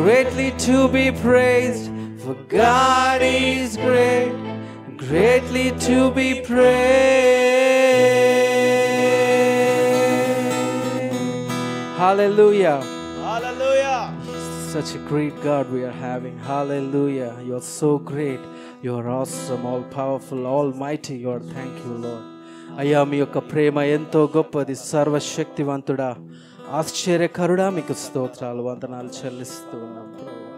greatly to be praised, for God is great, greatly to be praised. Hallelujah. Hallelujah. Such a great God we are having. Hallelujah. You are so great. You are awesome, all powerful, almighty. You are. Thank you, Lord. అయ్యా మీ యొక్క ప్రేమ ఎంతో గొప్పది, సర్వశక్తివంతుడా, ఆశ్చర్యకరుడా, మీకు స్తోత్రాలు వందనాలు చెల్లిస్తూ ఉన్నాం ప్రభువా.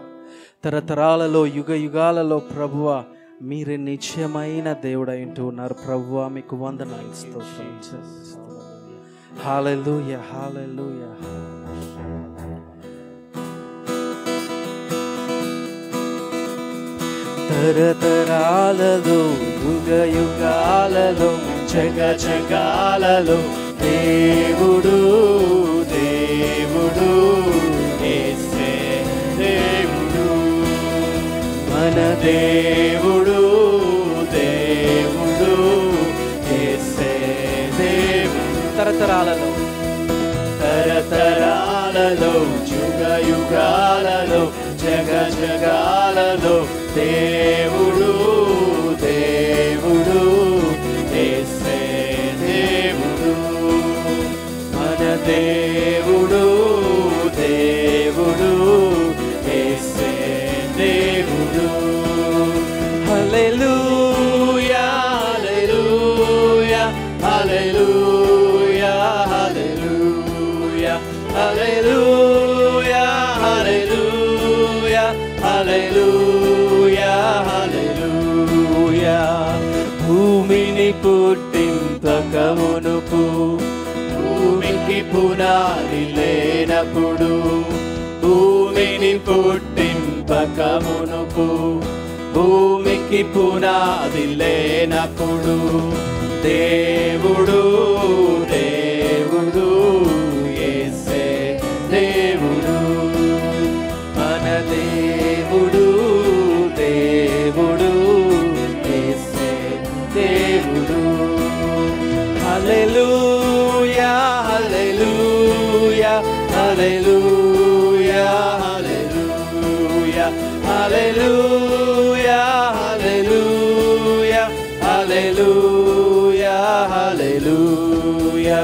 తరతరాలలో యుగ యుగాలలో ప్రభువా మీరే నిత్యమైన దేవుడై ఉంటూ ఉన్నారు ప్రభువా. మీకు వందనాలు స్తోత్రాలు చెల్లిస్తూ. హల్లెలూయా, హల్లెలూయా. తరతరాలలో యుగ యుగాలలో జగ జగాలలో దేవుడు దేవుడు యేసే దేవుడు, మన దేవుడు దేవుడు యేసే దేవుడు. తరతరాలలో తరతరాలలో యుగ యుగాలలో జగ జగాలలో దేవుడు దేవుడు యేసే దేవుడు, మన దేవుడు దేవుడు యేసే దేవుడు. హల్లెలూయా హల్లెలూయా హల్లెలూయా హల్లెలూయా హల్లెలూయా హల్లెలూయా హల్లెలూయా హల్లెలూయా. భూమిని పుట్టింపక మునుపు, భూమికి పునాది లేనప్పుడు, భూమిని పుట్టింపక మునుపు, భూమికి పునాది లేనప్పుడు, దేవుడు దేవుడు యేసే దేవుడు, మన దేవుడు దేవుడు యేసే దేవుడు. హల్లెలూయా హల్లెలూయా హల్లెలూయా హల్లెలూయా హల్లెలూయా హల్లెలూయా హల్లెలూయా హల్లెలూయా.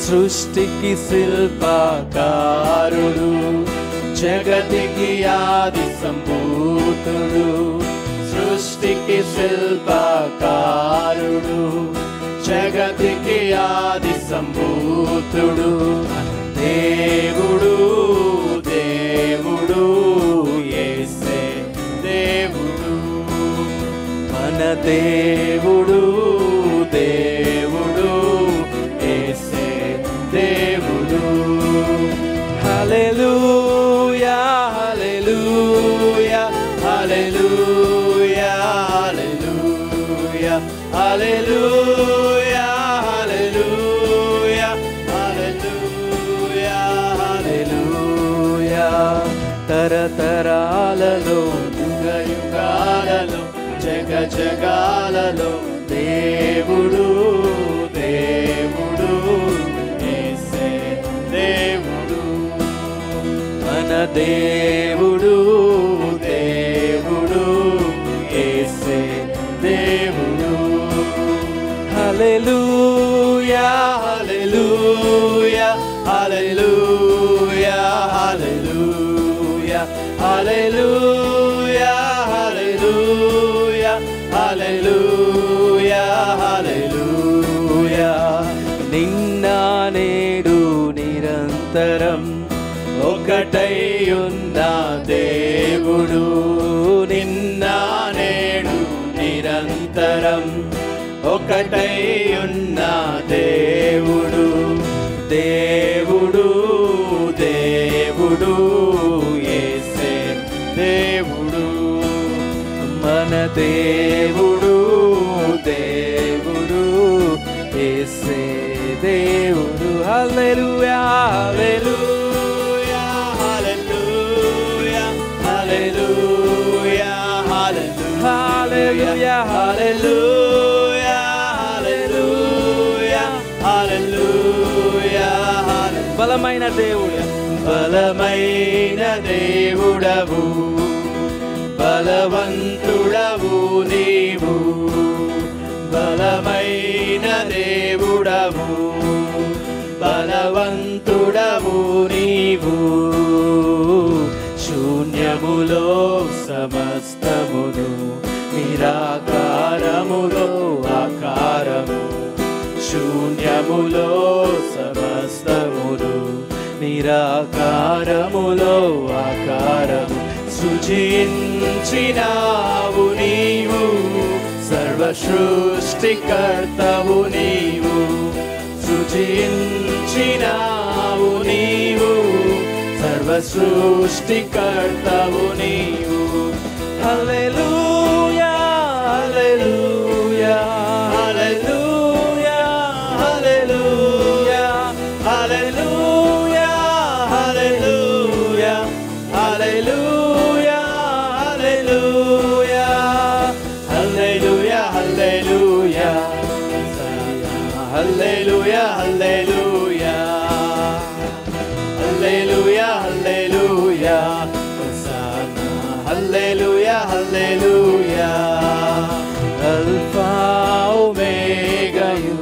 సృష్టికి శిల్పకారుడు, జగతికి ఆది సంభూతుడు, సృష్టికి శిల్పకారుడు, జగతికి ఆది సంభూతుడు, దేవుడు దేవుడు యేసే దేవుడు, మన దేవుడు దేవుడు యేసే దేవుడు. హల్లెలూయా హల్లెలూయా హల్లెలూయా హల్లెలూయా హల్లెలూయా హల్లెలూయా హల్లెలూయా. తరతరాలలో యుగ యుగాలలో జగ జగాలలో దేవుడు దేవుడు యేసే దేవుడు, మన దేవుడు దేవుడు యేసే దేవుడు. హల్లెలూయా హల్లెలూయా హల్లెలూయా హల్లెలూయా హల్లెలూయా హల్లెలూయా హల్లెలూయా హల్లెలూయా. నిన్న నేడు నిరంతరం ఒకటై ఉన్న దేవుడు, నిన్న నేడు నిరంతరం ఒకటై ఉన్న దేవుడు, దేవుడు దేవుడు యేసే దేవుడు, మన దేవుడు దేవుడు యేసే దేవుడు. హల్లెలూయా హల్లెలూయా హల్లెలూయా హల్లెలూయా హల్లెలూయా హల్లెలూయా హల్లెలూయా హల్లెలూయా. బలమైన దేవుడు బలమైన దేవుడవు, బలవంతుడవు నీవు, బలమైన దేవుడవు, బలవంతుడవు నీవు. శూన్యములో సమస్తమును, నిరాకారములో ఆకారము. శూన్యములో సమస్తమును, నిరాకారములో ఆకారము. సృజించినావు నీవు, సర్వ సృష్టికర్తవు నీవు. సృజించినావు నీవు, సర్వ సృష్టికర్తవు నీవు. హల్లెలూయా హల్లెలూయా హల్లెలూయా హల్లెలూయా హల్లెలూయా హల్లెలూయా హల్లెలూయా హల్లెలూయా హల్లెలూయా హల్లెలూయా హల్లెలూయా హల్లెలూయా హల్లెలూయా హోసానా హల్లెలూయా హల్లెలూయా. అల్ఫా ఒమేగాయు,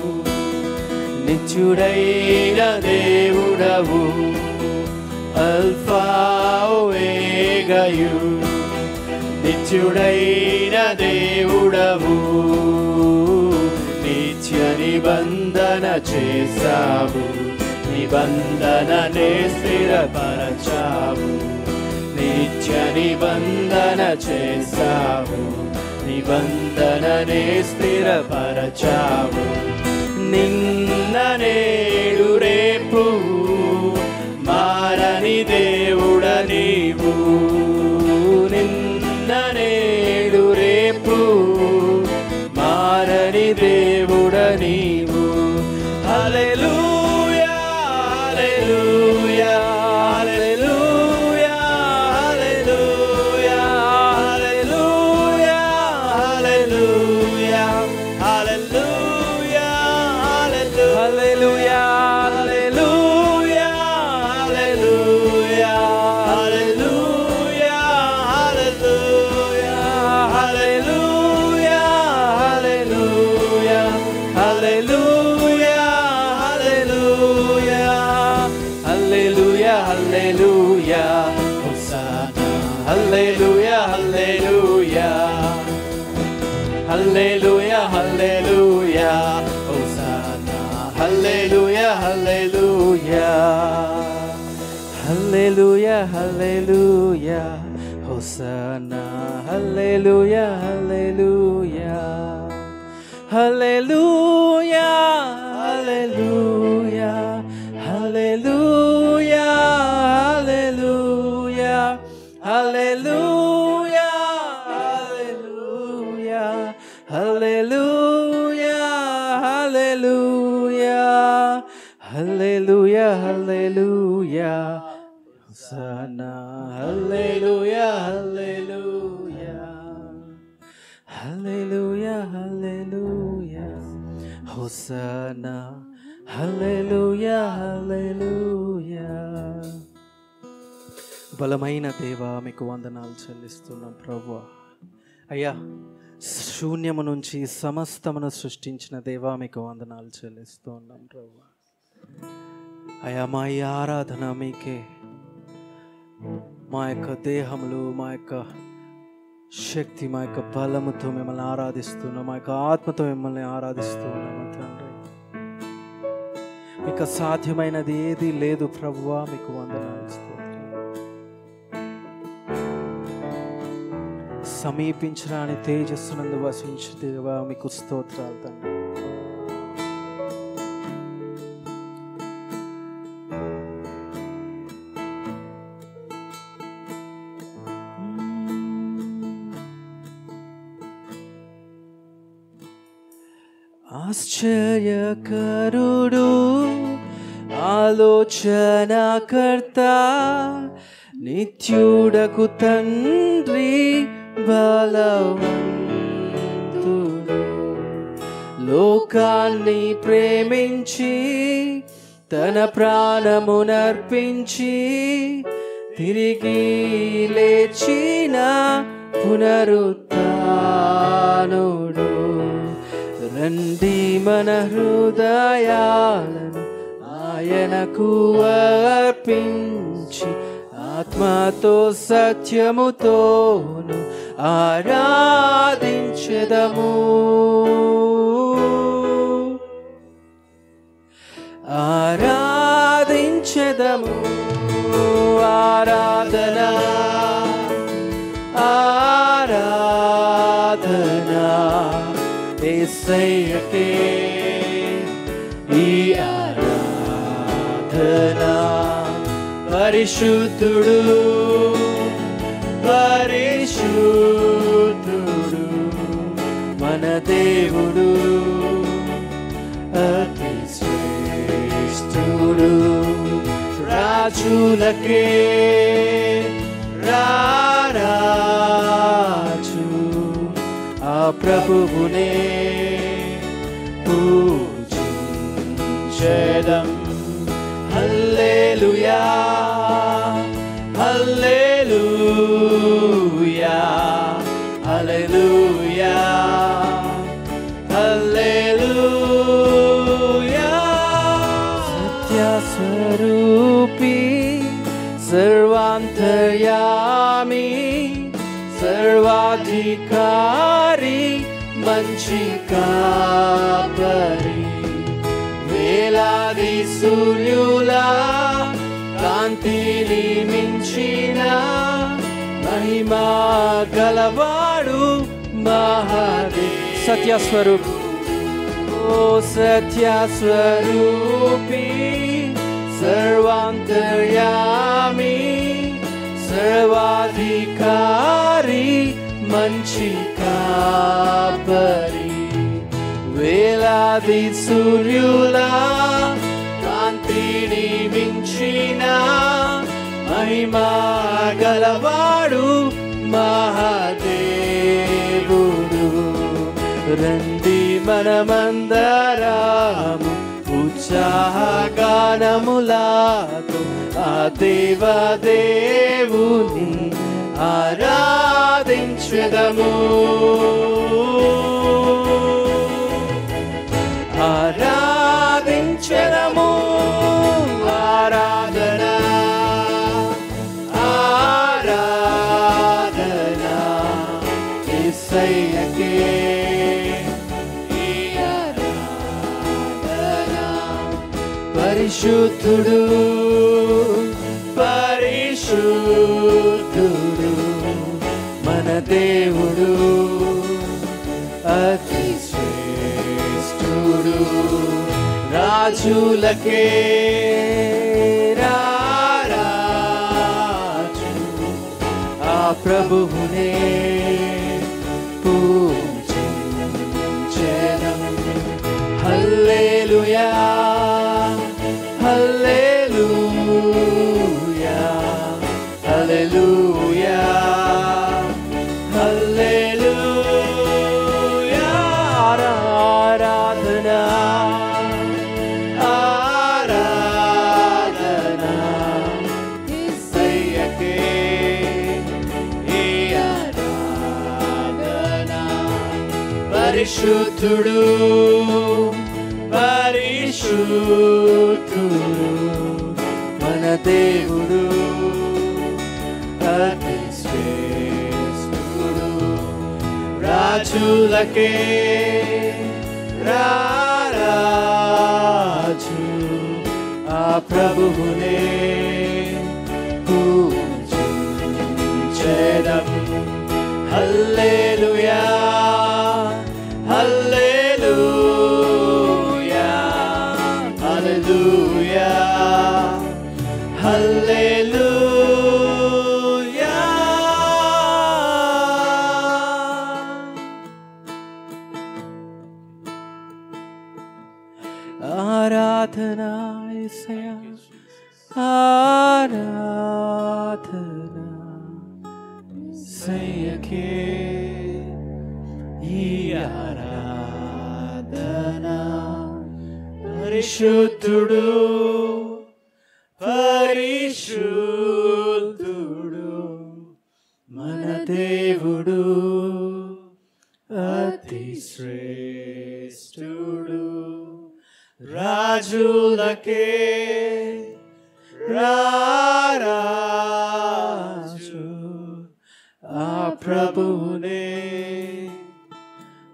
నిత్యుడైన దేవుడవు. అల్ఫా ఒమేగాయు, నిత్యుడైన దేవుడవు. నిత్య నిబంధన చేసావు, నిబంధననే స్థిరపరచావు. నిత్య నిబంధన చేసావు, నిబంధననే స్థిరపరచావు. నిన్న నేడు రేపు మారని దేవుడ నీవు. నిన్న నేడు రేపు మారని దేవుడ నీవు. హల్లెలూయా హల్లెలూయా హల్లెలూయా హల్లెలూయా హల్లెలూయా హల్లెలూయా హల్లెలూయా హల్లెలూయా హల్లెలూయా హల్లెలూయా హల్లెలూయా హల్లెలూయా హల్లెలూయా హల్లెలూయా హల్లెలూయా హోసానా హల్లెలూయా హల్లెలూయా హల్లెలూయా హల్లెలూయా హోసానా హల్లెలూయా హల్లెలూయా హల్లెలూయా హల్లెలూయా హోసానా హల్లెలూయా హల్లెలూయా హల్లెలూయా హల్లెలూయా హల్లెలూయా హల్లెలూయా హల్లెలూయా హల్లెలూయా హల్లెలూయా హల్లెలూయా హోసానా హల్లెలూయా హల్లెలూయా హల్లెలూయా హల్లెలూయా హోసానా హల్లెలూయా హల్లెలూయా. బలమైన దేవా మీకు వందనాలు చెల్లిస్తున్నాం ప్రభువా. అయ్యా, శూన్యము నుంచి సమస్తమును సృష్టించిన దేవా మీకు వందనాలు చెల్లిస్తున్నాం ప్రభువా. అయ్యా, మా ఈ ఆరాధన మీకే. మా యొక్క దేహములు, మా యొక్క శక్తి, మా యొక్క బలముతో మిమ్మల్ని ఆరాధిస్తున్నాం, మా యొక్క ఆత్మతో మిమ్మల్ని ఆరాధిస్తున్నాము తండ్రి. మీకు సాధ్యమైనది ఏది లేదు ప్రభువా, మీకు వందనాలు స్తోత్రం. సమీపించరాని తేజస్సునందు వసించు దేవా మీకు స్తోత్రాలు తండ్రి. ఆశ్చర్యకరుడు, ఆలోచనకర్త, నిత్యుడకు తండ్రి, బలవంతుడు, లోకాన్ని ప్రేమించి తన ప్రాణమునర్పించి తిరిగి లేచిన పునరుత్థానుడు. రండి మన హృదయాలను ఆయనకు అర్పించి ఆత్మతో సత్యముతోను ఆరాధించెదము. ఆరాధించెదము. ఆరాధన ఆరాధన యేసయ్యకే ఈ ఆరాధన. పరిశుద్ధుడు పరిశుద్ధుడు మన దేవుడు అతి శ్రేష్ఠుడు. రాజులకే రారాజు ఆ ప్రభువునే పూజించెదం. హల్లెలూయా హల్లెలూయా హల్లెలూయా హల్లెలూయా. సత్యస్వరూపి సర్వాంతర్యామి సర్వాధికారి మంచి కాపరి వేలాది సూర్యుల కాంతిని మించిన మహిమా గలవాడు మహాదేవ్. సత్యస్వరూపి ఓ సత్యస్వరూపి సర్వాంతర్యామి సర్వాధికారి మంచి కాపరి వేలాది సూర్యుల కాంతిని మించిన మహిమా గలవాడు మహాదేవుడు. రండి మనమందరము ఉత్సాహగానములతో ఆ దేవదేవుని ఆరాధించెదము. ఆరాధించెదము. ఆరాధన ఆరాధన యేసయ్యకే ఈ ఆరాధన. పరిశుద్ధుడు పరిశుద్ధుడు మన దేవుడు అతి శ్రేష్ఠుడు. రాజులకే రారాజు ఆ ప్రభువునే పూజించెదం. హల్లెలూయా హల్లెలూయా హల్లెలూయా హల్లెలూయా. ఆరాధన ఆరాధన యేసయ్యకే ఈ ఆరాధన. పరిశుద్ధుడు పరిశుద్ధుడు మన దేవుడు అతి శ్రేష్ఠుడు. రాజులకే రారాజు ఆ ప్రభువునే పూజించెదం. హల్లెలూయా హల్లెలూయా హల్లెలూయా హల్లెలూయా. ఆరాధన యేసయ్యా ఆరాధన యేసయ్యకే ఈ ఆరాధన. పరిశుద్ధుడు పరిశుద్ధుడు మన దేవుడు అతి శ్రేష్ఠుడు రాజులకే రారాజు ఆ ప్రభువునే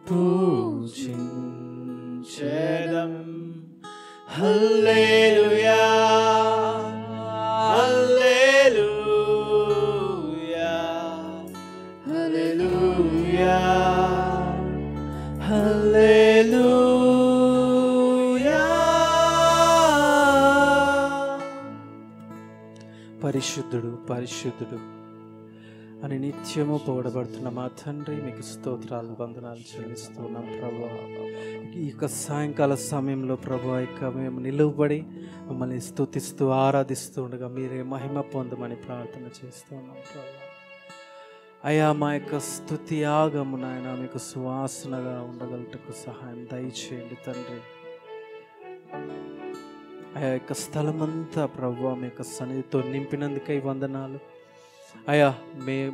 పూజించెదం హల్లెలూయా హల్లెలూయా హల్లెలూయా హల్లెలూయా. పరిశుద్ధుడు పరిశుద్ధుడు అని నిత్యము పొగడబడుతున్న మా తండ్రి, మీకు స్తోత్రాలు వందనాలు చెల్లిస్తున్నాం ప్రభా. ఈ యొక్క సాయంకాల సమయంలో ప్రభా ఇక మేము నిలువబడి మమ్మల్ని స్తుతిస్తూ ఆరాధిస్తూ ఉండగా మీరే మహిమ పొందమని ప్రార్థన చేస్తున్నాం ప్రభా. అయా మా యొక్క స్తుతి యాగము నాయన మీకు సువాసనగా ఉండగలటకు సహాయం దయచేయండి తండ్రి. అయా యొక్క స్థలమంతా ప్రభా మీ యొక్క సన్నిధితో నింపినందుకై వందనాలు. అయ్యా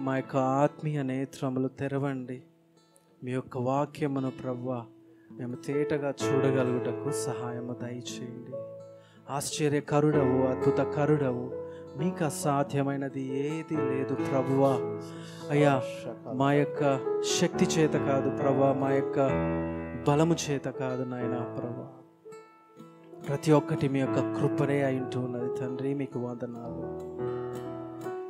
మా యొక్క ఆత్మీయ నేత్రములు తెరవండి. మీ యొక్క వాక్యమును ప్రభువా మేము తేటగా చూడగలుగుటకు సహాయము దయచేయండి. ఆశ్చర్యకరుడవు, అద్భుత కరుడవు, మీకు అసాధ్యమైనది ఏది లేదు ప్రభువా. అయ్యా మా యొక్క శక్తి చేత కాదు ప్రభువా, మా యొక్క బలము చేత కాదు నాయనా ప్రభువా, ప్రతి ఒక్కటి మీ యొక్క కృపనే అయింటూ ఉన్నది తండ్రి. మీకు వందనాలు,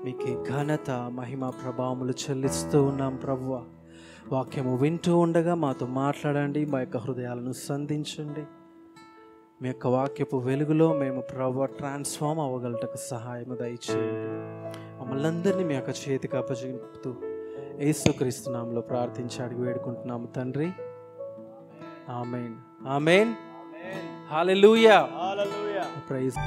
మీకు ఘనత మహిమ ప్రభావములు చెల్లిస్తూ ఉన్నాం ప్రభువా. వాక్యము వింటూ ఉండగా మాతో మాట్లాడండి, మా యొక్క హృదయాలను సంధించండి. మీ యొక్క వాక్యపు వెలుగులో మేము ప్రభువా ట్రాన్స్ఫార్మ్ అవ్వగలటకు సహాయము దయచేయండి. మమ్మల్ని అందరినీ మీ యొక్క చేతికి అప్పచెపుతూ యేసుక్రీస్తు నామములో ప్రార్థించి అడిగి వేడుకుంటున్నాము తండ్రి. ఆమేన్ ఆమేన్. హల్లెలూయా. ప్రైజ్.